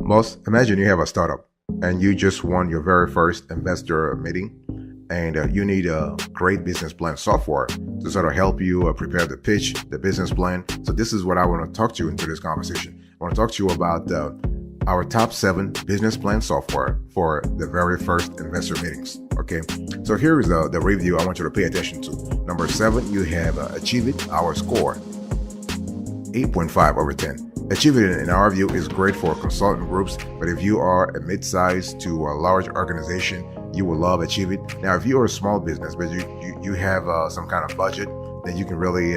Most imagine you have a startup and you just won your very first investor meeting, and you need a great business plan software to sort of help you prepare the pitch, the business plan. So this is what I want to talk to you into this conversation. I want to talk to you about our top 7 business plan software for the very first investor meetings. Okay, so here is the review I want you to pay attention to. Number 7, you have Achieve It, our score, 8.5 over 10. Achieve It, in our view, is great for consultant groups, but if you are a mid-sized to a large organization, you will love Achieve It. Now, if you are a small business, but you have some kind of budget, then you can really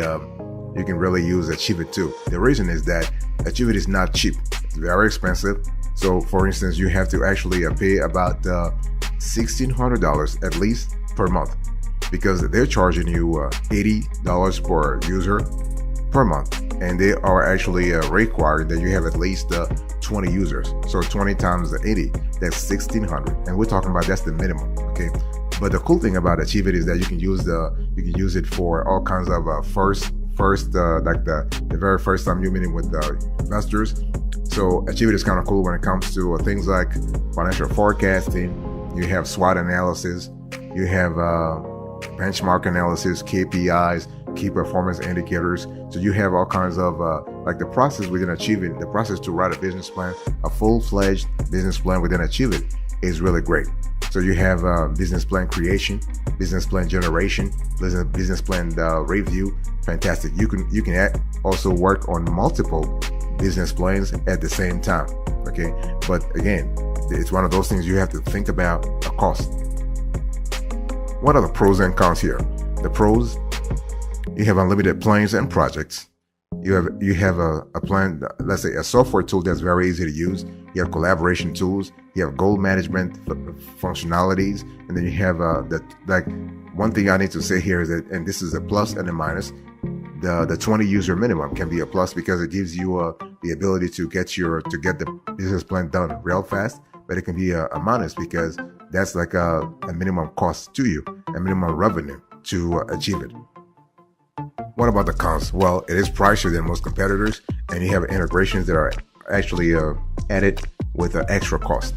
use Achieve It too. The reason is that Achieve It is not cheap; it's very expensive. So, for instance, you have to actually pay about $1,600 at least per month, because they're charging you $80 per user per month, and they are actually requiring that you have at least 20 users. So 20 times 80, that's 1,600, and we're talking about that's the minimum. Okay, but the cool thing about Achieve It is that you can use it for all kinds of first like the very first time you're meeting with investors. So Achieve It is kind of cool when it comes to things like financial forecasting. You have SWOT analysis, you have benchmark analysis, KPIs, key performance indicators. So you have all kinds of like the process within Achieve It, the process to write a business plan, a full-fledged business plan within Achieve It is really great. So you have business plan creation, business plan generation, business plan review. Fantastic. You can also work on multiple business plans at the same time. Okay, but again, it's one of those things you have to think about a cost. What are the pros and cons here? The pros: you have unlimited plans and projects. You have a plan, let's say a software tool that's very easy to use. You have collaboration tools. You have goal management functionalities, and then you have one thing I need to say here is that, and this is a plus and a minus. The 20 user minimum can be a plus because it gives you the ability to get the business plan done real fast, but it can be a minus because that's like a minimum cost to you, a minimum revenue to achieve it. What about the cons? Well, it is pricier than most competitors, and you have integrations that are actually added with an extra cost.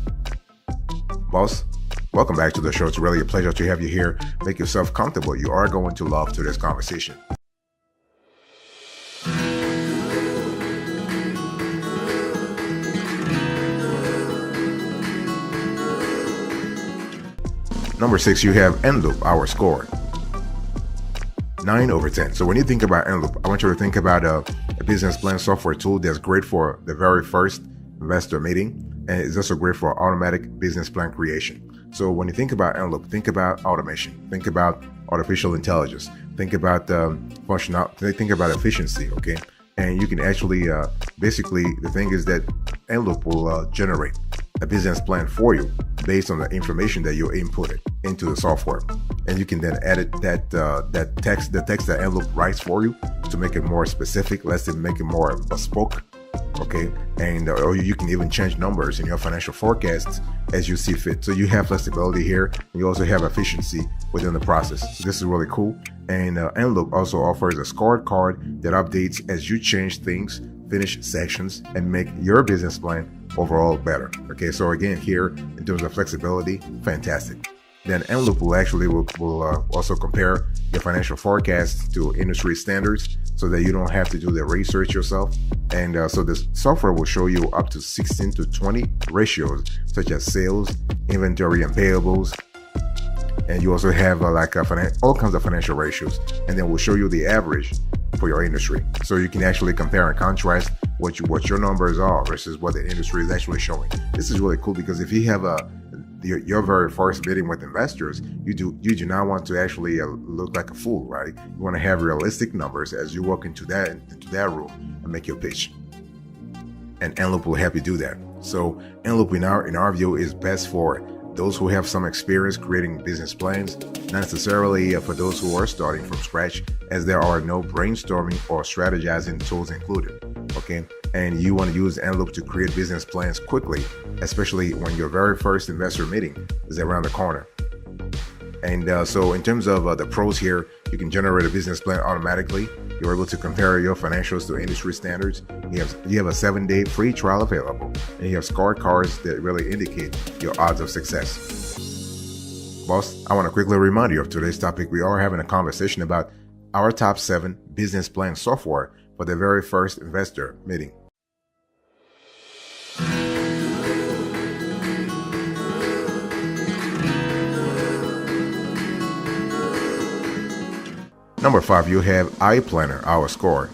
Boss, welcome back to the show. It's really a pleasure to have you here. Make yourself comfortable. You are going to love today's conversation. Number 6, you have Enloop, our score, 9 over 10. So when you think about Enloop, I want you to think about a business plan software tool that's great for the very first investor meeting, and it's also great for automatic business plan creation. So when you think about Enloop, think about automation, think about artificial intelligence, think about functionality, think about efficiency. Okay, and you can actually basically the thing is that Enloop will generate a business plan for you based on the information that you inputted into the software, and you can then edit the text that Enloop writes for you to make it more specific. Let's say make it more bespoke. Okay, and or you can even change numbers in your financial forecasts as you see fit. So you have flexibility here, and you also have efficiency within the process. So this is really cool. And Enloop also offers a scorecard that updates as you change things, finish sections, and make your business plan overall better. Okay, so again, here in terms of flexibility, fantastic. Then Enloop will also compare your financial forecasts to industry standards so that you don't have to do the research yourself. And so this software will show you up to 16 to 20 ratios such as sales, inventory, and payables. And you also have all kinds of financial ratios, and then we'll show you the average for your industry, so you can actually compare and contrast what your numbers are versus what the industry is actually showing. This is really cool because if you have your very first meeting with investors, you do not want to actually look like a fool, right? You want to have realistic numbers as you walk into that room and make your pitch. And Enloop will help you do that. So Enloop in our view is best for those who have some experience creating business plans, not necessarily for those who are starting from scratch, as there are no brainstorming or strategizing tools included. Okay, and you want to use Enloop to create business plans quickly, especially when your very first investor meeting is around the corner. And so in terms of the pros here, you can generate a business plan automatically. You're able to compare your financials to industry standards. You have a 7-day free trial available, and you have scorecards that really indicate your odds of success. Boss, I want to quickly remind you of today's topic. We are having a conversation about our top 7 business plan software for the very first investor meeting. Number 5, you have iPlanner, our score.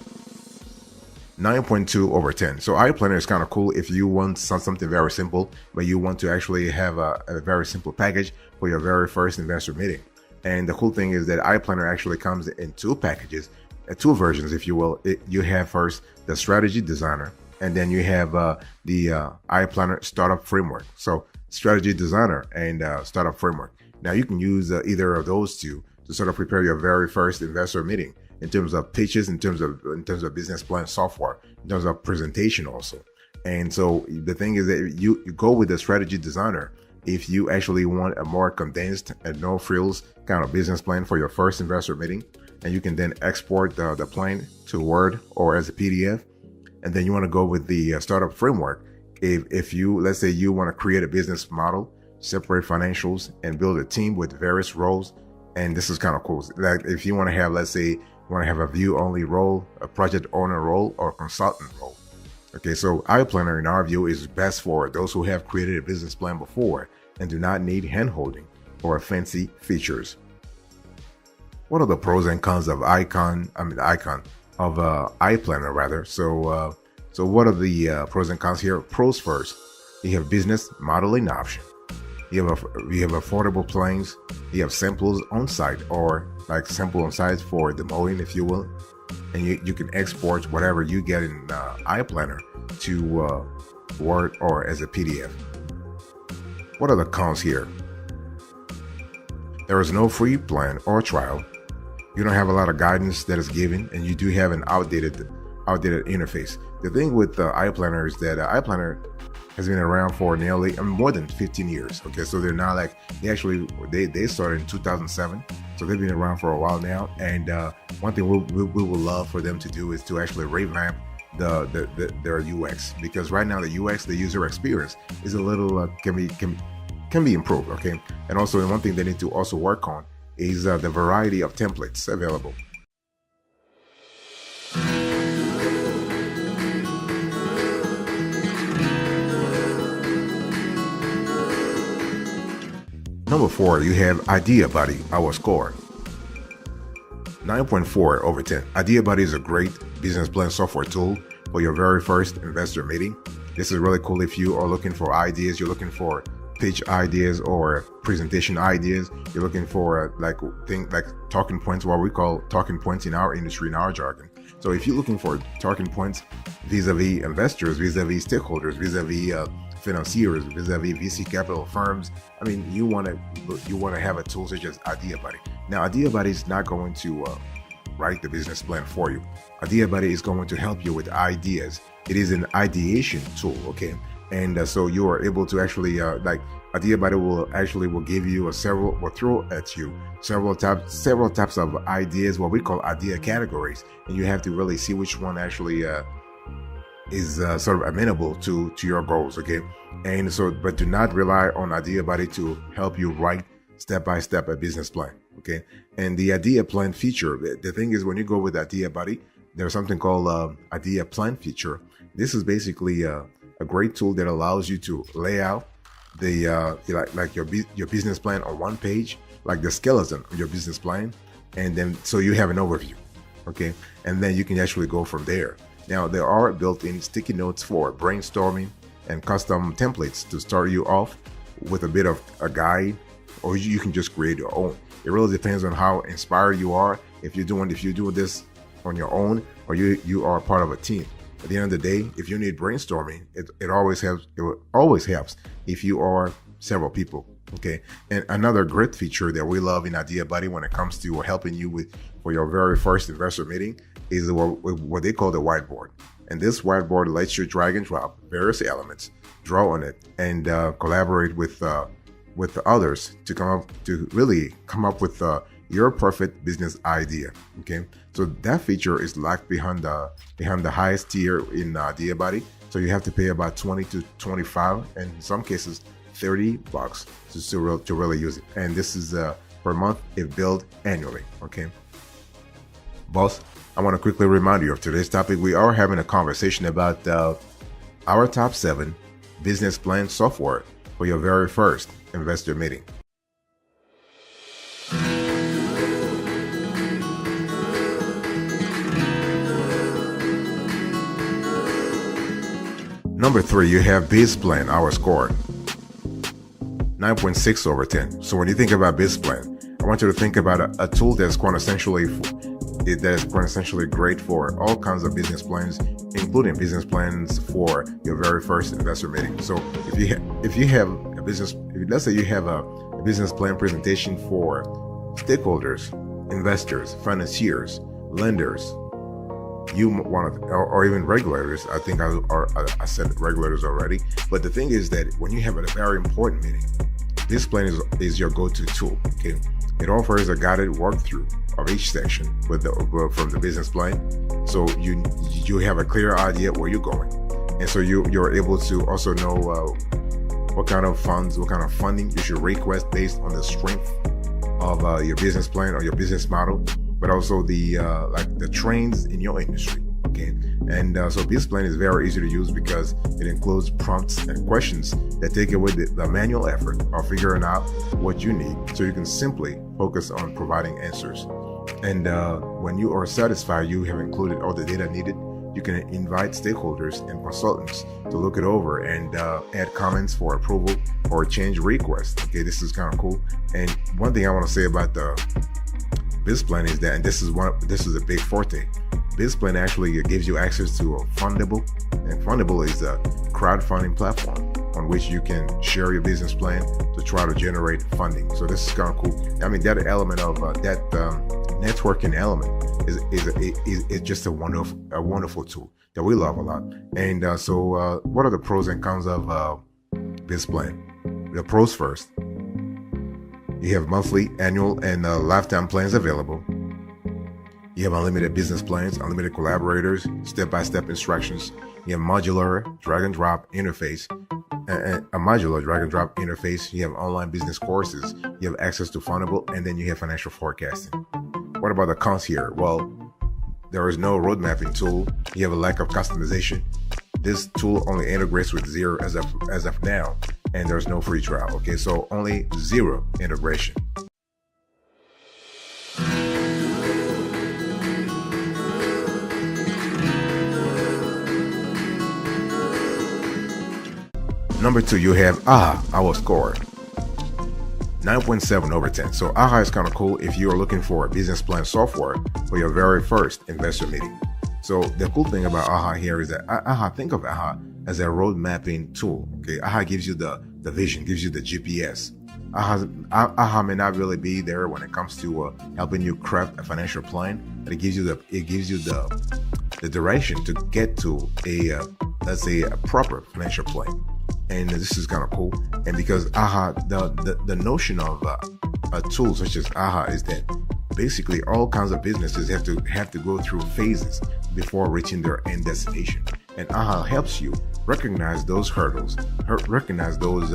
9.2 over 10. So iPlanner is kind of cool if you want something very simple, but you want to actually have a very simple package for your very first investor meeting. And the cool thing is that iPlanner actually comes in 2 packages, 2 versions, if you will. You have first the Strategy Designer, and then you have the iPlanner Startup Framework. So Strategy Designer and Startup Framework. Now you can use either of those two to sort of prepare your very first investor meeting in terms of pitches, in terms of business plan software, in terms of presentation also. And so the thing is that you go with the Strategy Designer if you actually want a more condensed and no frills kind of business plan for your first investor meeting, and you can then export the plan to Word or as a PDF. And then you want to go with the Startup Framework if you, let's say you want to create a business model, separate financials, and build a team with various roles. And this is kind of cool. Like if you want to have, let's say, you want to have a view-only role, a project owner role, or a consultant role. Okay, so iPlanner, in our view, is best for those who have created a business plan before and do not need hand-holding or fancy features. What are the pros and cons of iPlanner rather? So what are the pros and cons here? Pros first. You have business modeling option. You have affordable plans. You have samples on site, or like sample on site for demoing, if you will. And you can export whatever you get in iPlanner to Word or as a PDF. What are the cons here? There is no free plan or trial. You don't have a lot of guidance that is given, and you do have an outdated interface. The thing with iPlanner is that iPlanner has been around for nearly more than 15 years. Okay, so they're not like they started in 2007, so they've been around for a while now. And one thing we would love for them to do is to actually revamp their UX, because right now the UX, the user experience, is a little can be improved. Okay, and also one thing they need to also work on is the variety of templates available. Number 4, you have IdeaBuddy, our score. 9.4 over 10. IdeaBuddy is a great business plan software tool for your very first investor meeting. This is really cool if you are looking for ideas, you're looking for pitch ideas or presentation ideas, you're looking for like talking points, what we call talking points in our industry, in our jargon. So if you're looking for talking points vis-a-vis investors, vis-a-vis stakeholders, vis-a-vis financiers, vis-a-vis VC capital firms, I mean, you want to have a tool such as IdeaBuddy. Now, IdeaBuddy is not going to write the business plan for you. IdeaBuddy is going to help you with ideas. It is an ideation tool, okay? And so you are able to actually IdeaBuddy will give you will throw at you several types of ideas, what we call idea categories, and you have to really see which one actually is sort of amenable to your goals, okay? And so, but do not rely on IdeaBuddy to help you write step-by-step a business plan, okay? And the idea plan feature, the thing is, when you go with IdeaBuddy, there's something called idea plan feature. This is basically a great tool that allows you to lay out the your business plan on one page, like the skeleton of your business plan, and then so you have an overview, okay? And then you can actually go from there. Now, there are built-in sticky notes for brainstorming and custom templates to start you off with a bit of a guide, or you can just create your own. It really depends on how inspired you are. If you do this on your own, or you are part of a team. At the end of the day, if you need brainstorming, it always helps. It always helps if you are several people. Okay. And another great feature that we love in IdeaBuddy when it comes to helping you for your very first investor meeting is what they call the whiteboard. And this whiteboard lets you drag and drop various elements, draw on it, and collaborate with others to come up with your perfect business idea. Okay, so that feature is locked behind the highest tier in DealBuddy. So you have to pay about 20 to 25, and in some cases $30 to really use it. And this is per month if billed annually. Okay, boss, I want to quickly remind you of today's topic. We are having a conversation about our top 7 business plan software for your very first investor meeting. Number 3, you have BizPlan, our score, 9.6 over 10. So when you think about BizPlan, I want you to think about a tool that's quintessentially great for all kinds of business plans, including business plans for your very first investor meeting. So if you have a business, let's say you have a business plan presentation for stakeholders, investors, financiers, lenders, you want to, or even regulators. I think I said regulators already. But the thing is that when you have a very important meeting, this plan is your go-to tool. Okay, it offers a guided walkthrough of each section from the business plan, so you have a clear idea where you're going, and so you're able to also know what kind of funding you should request based on the strength of your business plan or your business model, but also the trends in your industry. Okay, and so BizPlan is very easy to use because it includes prompts and questions that take away the manual effort of figuring out what you need, so you can simply focus on providing answers. And when you are satisfied you have included all the data needed, you can invite stakeholders and consultants to look it over and add comments for approval or change requests. Okay, this is kind of cool. And one thing I want to say about the BizPlan is that, and this is a big forte, BizPlan actually gives you access to a Fundable, and Fundable is a crowdfunding platform on which you can share your business plan to try to generate funding. So this is kind of cool. I mean, that element of that networking element is just a wonderful tool that we love a lot. And so what are the pros and cons of BizPlan? The pros first. You have monthly, annual, and lifetime plans available. You have unlimited business plans, unlimited collaborators, step-by-step instructions. You have modular drag-and-drop interface, You have online business courses. You have access to Fundable, and then you have financial forecasting. What about the cons here? Well, there is no road mapping tool. You have a lack of customization. This tool only integrates with Xero as of now, and there's no free trial. Okay, so only zero integration. Number 2, you have AHA, our score, 9.7 over 10. So AHA is kind of cool if you are looking for a business plan software for your very first investor meeting. So the cool thing about AHA here is that think of AHA as a road mapping tool. Okay, AHA gives you the vision, gives you the GPS. AHA may not really be there when it comes to helping you craft a financial plan, but it gives you the direction to get to a proper financial plan. And this is kind of cool. And because AHA, the notion of a tool such as AHA is that basically all kinds of businesses have to go through phases before reaching their end destination. And AHA helps you recognize those hurdles, recognize those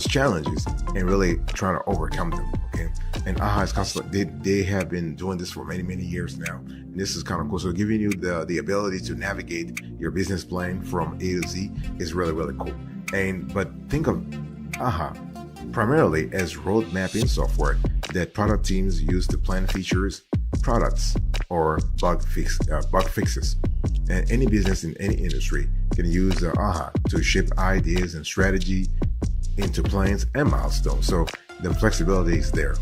challenges, and really try to overcome them. Okay, and AHA is constantly they have been doing this for many years now, and this is kind of cool. So giving you the ability to navigate your business plan from A to Z is really cool. But think of AHA primarily as road mapping software that product teams use to plan features, products, or bug fixes. And any business in any industry can use AHA to shape ideas and strategy into plans and milestones. So the flexibility is there.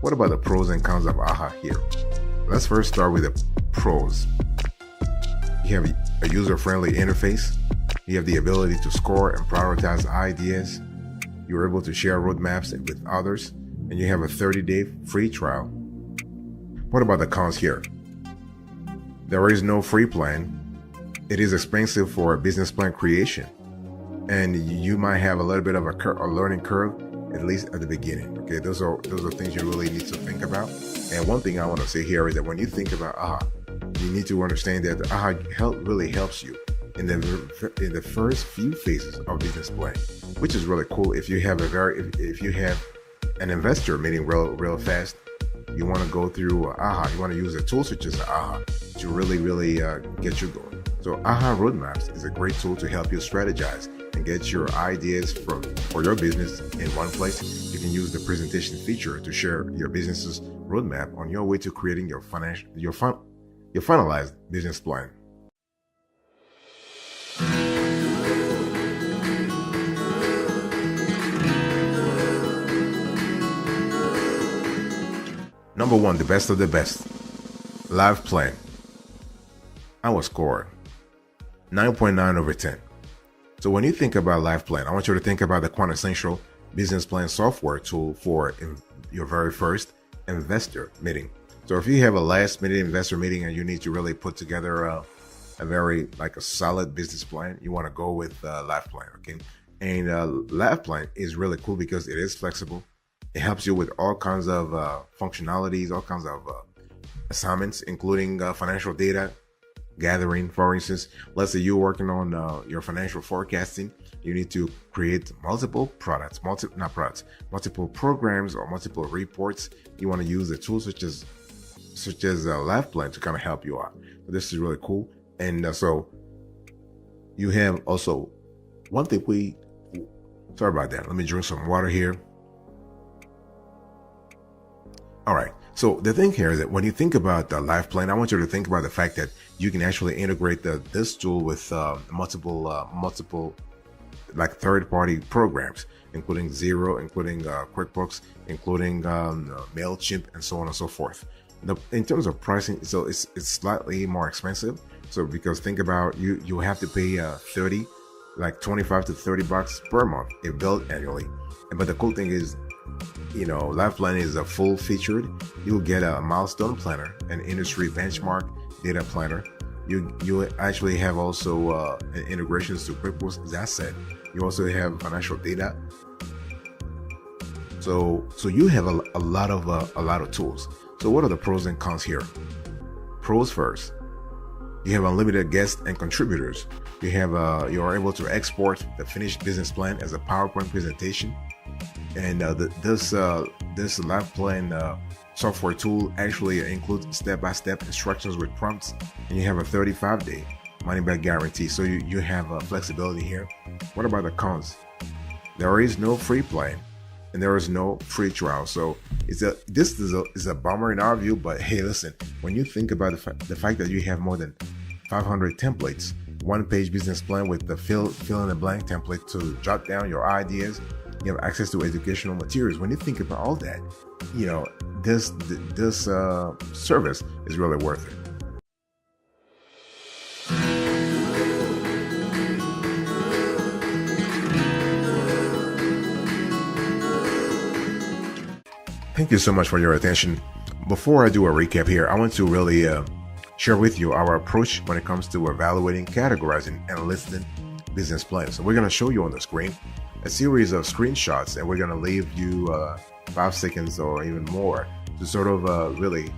What about the pros and cons of AHA here? Let's first start with the pros. You have a user-friendly interface. You have the ability to score and prioritize ideas. You're able to share roadmaps with others, and you have a 30-day free trial. What about the cons here? There is no free plan. It is expensive for business plan creation, and you might have a little bit of a learning curve at least at the beginning. Okay, those are things you really need to think about. And one thing I want to say here is that when you think about AHA, you need to understand that AHA really helps you in the first few phases of business plan, which is really cool. If you have if you have an investor meeting real fast, you want to go through AHA. You want to use a tool such as AHA to really get you going. So AHA Roadmaps is a great tool to help you strategize and get your ideas for your business in one place. You can use the presentation feature to share your business's roadmap on your way to creating your finalized business plan. Number one, the best of the best. Live Plan. I was scored 9.9 over 10. So when you think about Live Plan, I want you to think about the Quintessential business plan software tool for your very first investor meeting. So if you have a last minute investor meeting and you need to really put together a very a solid business plan, you want to go with Live Plan. Okay. And Live Plan is really cool because it is flexible. It helps you with all kinds of functionalities, all kinds of assignments, including financial data gathering. For instance, let's say you're working on your financial forecasting. You need to create multiple multiple programs or multiple reports. You want to use a tool such as Live Plan to kind of help you out. This is really cool. And so you have also one thing sorry about that. Let me drink some water here. All right. So the thing here is that when you think about the Live Plan, I want you to think about the fact that you can actually integrate this tool with multiple third-party programs, including Xero, including QuickBooks, including MailChimp, and so on and so forth. In terms of pricing, so it's slightly more expensive. So because think about you have to pay 25 to $30 per month if billed annually. But the cool thing is, Live Plan is a full featured. You'll get a milestone planner, an industry benchmark data planner. You actually have also integrations to QuickBooks, as I said. You also have financial data. So you have a lot of tools. So what are the pros and cons here? Pros first. You have unlimited guests and contributors. You are able to export the finished business plan as a PowerPoint presentation. And this Live Plan software tool actually includes step-by-step instructions with prompts, and you have a 35-day money-back guarantee. So you have flexibility here. What about the cons? There is no free plan, and there is no free trial. So this is a bummer in our view. But hey, listen, when you think about the fact that you have more than 500 templates, one-page business plan with the fill in the blank template to jot down your ideas. You have access to educational materials. When you think about all that, this service is really worth it. Thank you so much for your attention. Before I do a recap here, I want to really share with you our approach when it comes to evaluating, categorizing, and listing business plans. So we're going to show you on the screen a series of screenshots, and we're going to leave you 5 seconds or even more to sort of really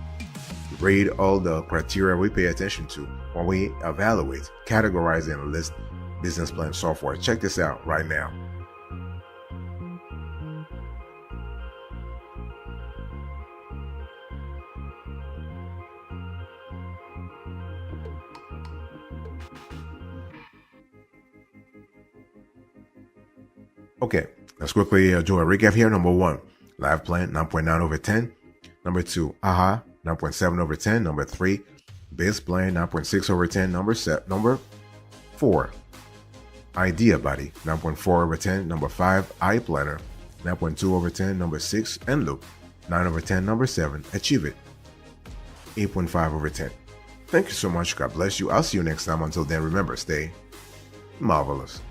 read all the criteria we pay attention to when we evaluate, categorize, and list business plan software. Check this out right now. Okay, let's quickly do a recap here. Number 1, Live Plan, 9.9 over 10. Number 2, AHA, 9.7 over 10. Number 3, Biz Plan, 9.6 over 10. Number 4, Idea Buddy, 9.4 over 10. Number 5, iPlanner, 9.2 over 10. Number 6, Enloop, 9 over 10. Number 7, Achieve It, 8.5 over 10. Thank you so much. God bless you. I'll see you next time. Until then, remember, stay marvelous.